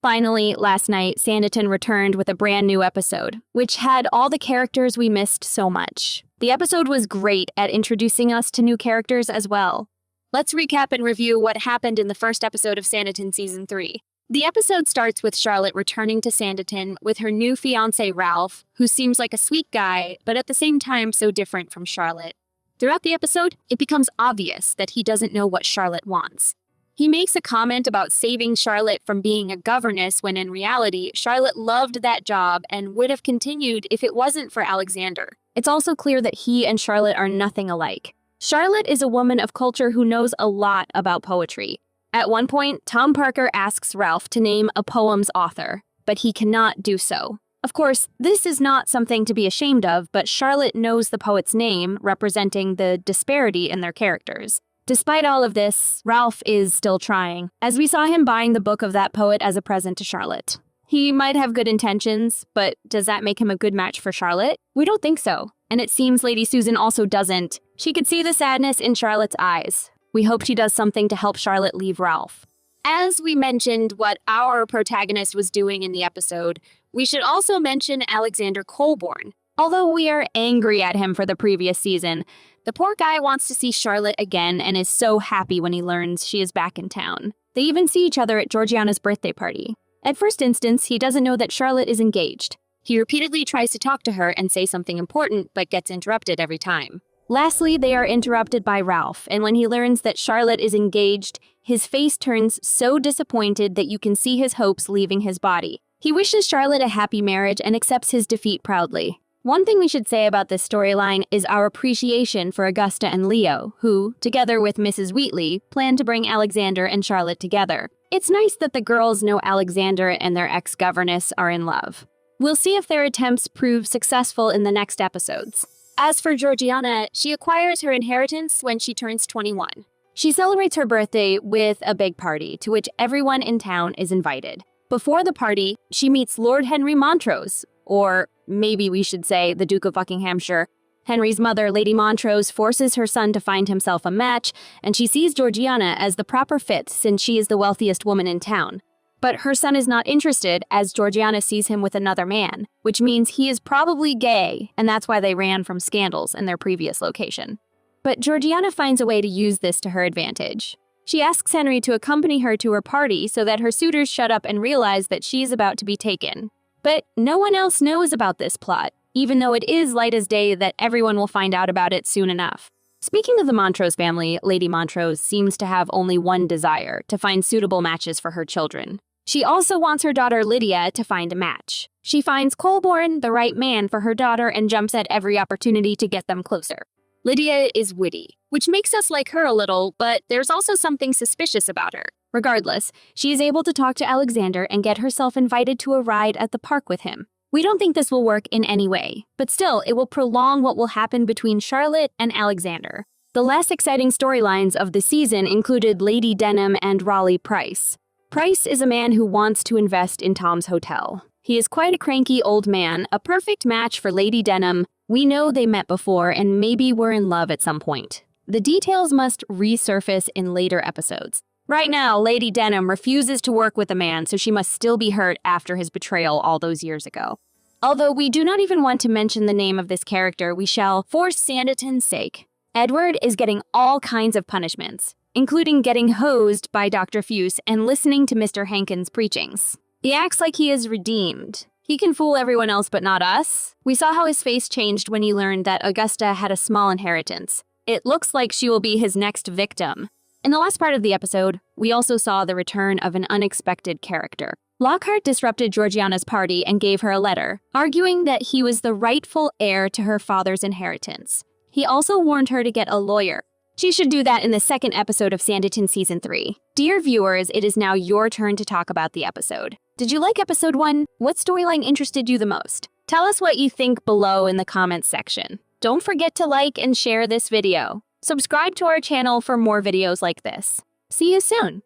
Finally, last night, Sanditon returned with a brand new episode, which had all the characters we missed so much. The episode was great at introducing us to new characters as well. Let's recap and review what happened in the first episode of Sanditon Season 3. The episode starts with Charlotte returning to Sanditon with her new fiancé Ralph, who seems like a sweet guy, but at the same time so different from Charlotte. Throughout the episode, it becomes obvious that he doesn't know what Charlotte wants. He makes a comment about saving Charlotte from being a governess when in reality, Charlotte loved that job and would have continued if it wasn't for Alexander. It's also clear that he and Charlotte are nothing alike. Charlotte is a woman of culture who knows a lot about poetry. At one point, Tom Parker asks Ralph to name a poem's author, but he cannot do so. Of course, this is not something to be ashamed of, but Charlotte knows the poet's name, representing the disparity in their characters. Despite all of this, Ralph is still trying, as we saw him buying the book of that poet as a present to Charlotte. He might have good intentions, but does that make him a good match for Charlotte? We don't think so, and it seems Lady Susan also doesn't. She could see the sadness in Charlotte's eyes. We hope she does something to help Charlotte leave Ralph. As we mentioned what our protagonist was doing in the episode, we should also mention Alexander Colborne. Although we are angry at him for the previous season, the poor guy wants to see Charlotte again and is so happy when he learns she is back in town. They even see each other at Georgiana's birthday party. At first instance, he doesn't know that Charlotte is engaged. He repeatedly tries to talk to her and say something important, but gets interrupted every time. Lastly, they are interrupted by Ralph, and when he learns that Charlotte is engaged, his face turns so disappointed that you can see his hopes leaving his body. He wishes Charlotte a happy marriage and accepts his defeat proudly. One thing we should say about this storyline is our appreciation for Augusta and Leo, who, together with Mrs. Wheatley, plan to bring Alexander and Charlotte together. It's nice that the girls know Alexander and their ex-governess are in love. We'll see if their attempts prove successful in the next episodes. As for Georgiana, she acquires her inheritance when she turns 21. She celebrates her birthday with a big party, to which everyone in town is invited. Before the party, she meets Lord Henry Montrose, or maybe we should say the Duke of Buckinghamshire. Henry's mother, Lady Montrose, forces her son to find himself a match, and she sees Georgiana as the proper fit since she is the wealthiest woman in town. But her son is not interested as Georgiana sees him with another man, which means he is probably gay, and that's why they ran from scandals in their previous location. But Georgiana finds a way to use this to her advantage. She asks Henry to accompany her to her party so that her suitors shut up and realize that she is about to be taken. But no one else knows about this plot, even though it is light as day that everyone will find out about it soon enough. Speaking of the Montrose family, Lady Montrose seems to have only one desire, to find suitable matches for her children. She also wants her daughter Lydia to find a match. She finds Colborne the right man for her daughter and jumps at every opportunity to get them closer. Lydia is witty, which makes us like her a little, but there's also something suspicious about her. Regardless, she is able to talk to Alexander and get herself invited to a ride at the park with him. We don't think this will work in any way, but still, it will prolong what will happen between Charlotte and Alexander. The less exciting storylines of the season included Lady Denim and Raleigh Price. Price is a man who wants to invest in Tom's hotel. He is quite a cranky old man, a perfect match for Lady Denim. We know they met before and maybe were in love at some point. The details must resurface in later episodes. Right now, Lady Denim refuses to work with the man, so she must still be hurt after his betrayal all those years ago. Although we do not even want to mention the name of this character, we shall, for Sanditon's sake. Edward is getting all kinds of punishments, including getting hosed by Dr. Fuse and listening to Mr. Hankins' preachings. He acts like he is redeemed. He can fool everyone else but not us. We saw how his face changed when he learned that Augusta had a small inheritance. It looks like she will be his next victim. In the last part of the episode, we also saw the return of an unexpected character. Lockhart disrupted Georgiana's party and gave her a letter, arguing that he was the rightful heir to her father's inheritance. He also warned her to get a lawyer. She should do that in the second episode of Sanditon Season 3. Dear viewers, it is now your turn to talk about the episode. Did you like episode 1? What storyline interested you the most? Tell us what you think below in the comments section. Don't forget to like and share this video. Subscribe to our channel for more videos like this. See you soon!